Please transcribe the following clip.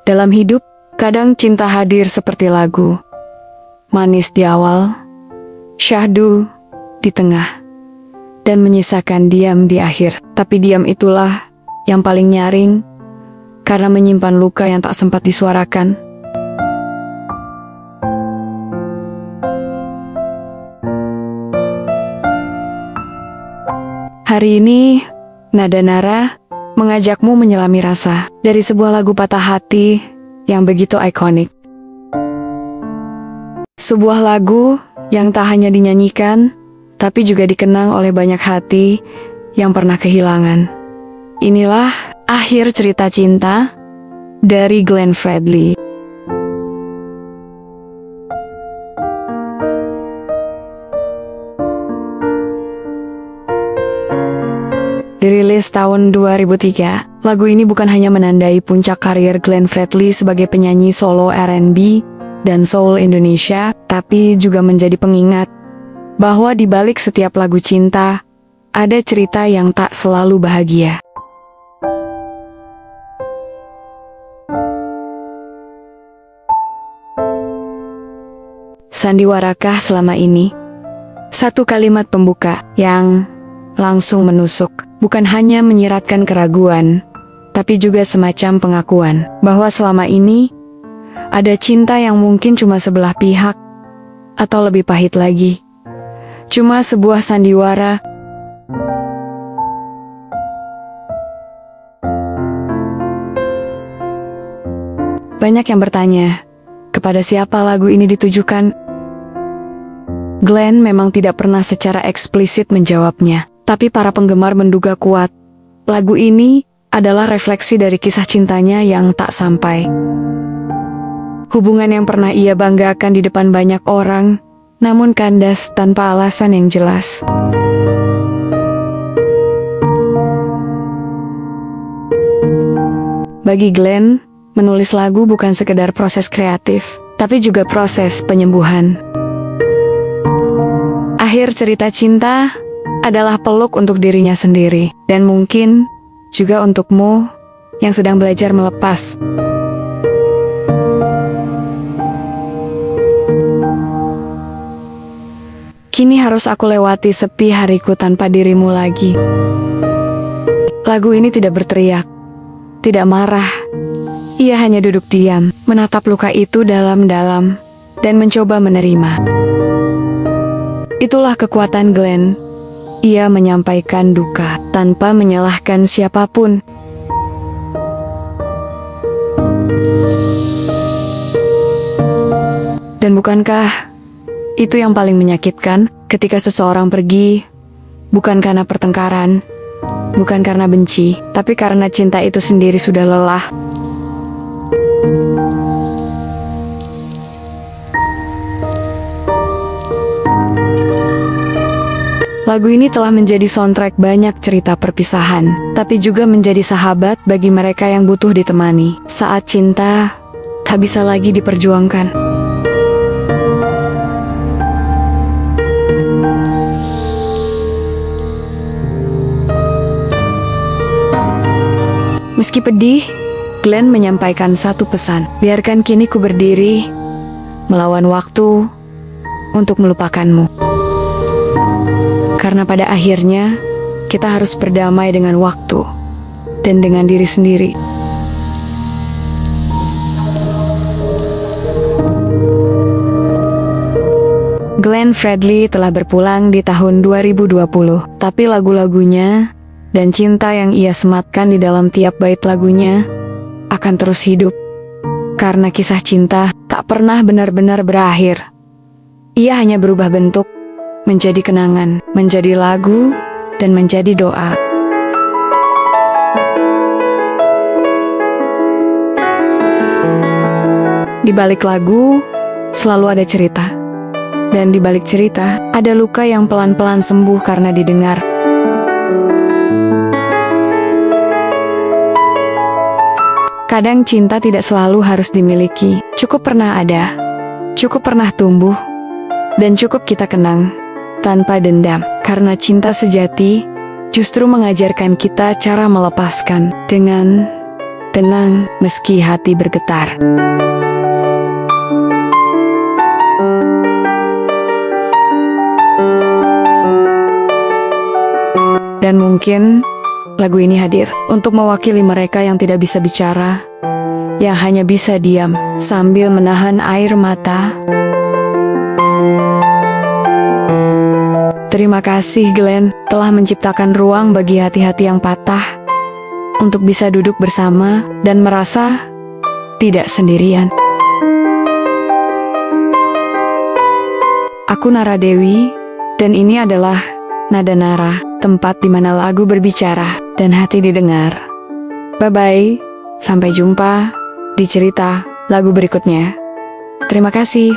Dalam hidup, kadang cinta hadir seperti lagu. Manis di awal, syahdu di tengah, dan menyisakan diam di akhir. Tapi diam itulah yang paling nyaring, karena menyimpan luka yang tak sempat disuarakan. Hari ini, Nada Nara mengajakmu menyelami rasa dari sebuah lagu patah hati yang begitu ikonik. Sebuah lagu yang tak hanya dinyanyikan, tapi juga dikenang oleh banyak hati yang pernah kehilangan. Inilah akhir cerita cinta dari Glenn Fredly. Dirilis tahun 2003, lagu ini bukan hanya menandai puncak karir Glenn Fredly sebagai penyanyi solo R&B dan soul Indonesia, tapi juga menjadi pengingat bahwa di balik setiap lagu cinta, ada cerita yang tak selalu bahagia. Sandiwarakah selama ini? Satu kalimat pembuka yang langsung menusuk, bukan hanya menyiratkan keraguan, tapi juga semacam pengakuan bahwa selama ini ada cinta yang mungkin cuma sebelah pihak, atau lebih pahit lagi, cuma sebuah sandiwara. Banyak yang bertanya, kepada siapa lagu ini ditujukan? Glenn memang tidak pernah secara eksplisit menjawabnya. Tapi para penggemar menduga kuat, lagu ini adalah refleksi dari kisah cintanya yang tak sampai. Hubungan yang pernah ia banggakan di depan banyak orang, namun kandas tanpa alasan yang jelas. Bagi Glenn, menulis lagu bukan sekedar proses kreatif, tapi juga proses penyembuhan. Akhir cerita cinta adalah peluk untuk dirinya sendiri, dan mungkin juga untukmu yang sedang belajar melepas. Kini harus aku lewati sepi hariku tanpa dirimu lagi. Lagu ini tidak berteriak, tidak marah. Ia hanya duduk diam, menatap luka itu dalam-dalam, dan mencoba menerima. Itulah kekuatan Glenn. Ia menyampaikan duka tanpa menyalahkan siapapun. Dan bukankah itu yang paling menyakitkan ketika seseorang pergi, bukan karena pertengkaran, bukan karena benci, tapi karena cinta itu sendiri sudah lelah. Lagu ini telah menjadi soundtrack banyak cerita perpisahan, tapi juga menjadi sahabat bagi mereka yang butuh ditemani saat cinta tak bisa lagi diperjuangkan. Meski pedih, Glenn menyampaikan satu pesan, biarkan kini ku berdiri, melawan waktu untuk melupakanmu. Karena pada akhirnya, kita harus berdamai dengan waktu dan dengan diri sendiri. Glenn Fredly telah berpulang di tahun 2020, tapi lagu-lagunya dan cinta yang ia sematkan di dalam tiap bait lagunya akan terus hidup. Karena kisah cinta tak pernah benar-benar berakhir. Ia hanya berubah bentuk, menjadi kenangan, menjadi lagu, dan menjadi doa. Di balik lagu, selalu ada cerita. Dan di balik cerita, ada luka yang pelan-pelan sembuh karena didengar. Kadang cinta tidak selalu harus dimiliki, cukup pernah ada, cukup pernah tumbuh, dan cukup kita kenang tanpa dendam, karena cinta sejati justru mengajarkan kita cara melepaskan dengan tenang meski hati bergetar. Dan mungkin lagu ini hadir untuk mewakili mereka yang tidak bisa bicara, yang hanya bisa diam sambil menahan air mata. Terima kasih Glenn telah menciptakan ruang bagi hati-hati yang patah untuk bisa duduk bersama dan merasa tidak sendirian. Aku Nara Dewi, dan ini adalah Nada Nara, tempat di mana lagu berbicara dan hati didengar. Bye-bye, sampai jumpa di cerita lagu berikutnya. Terima kasih.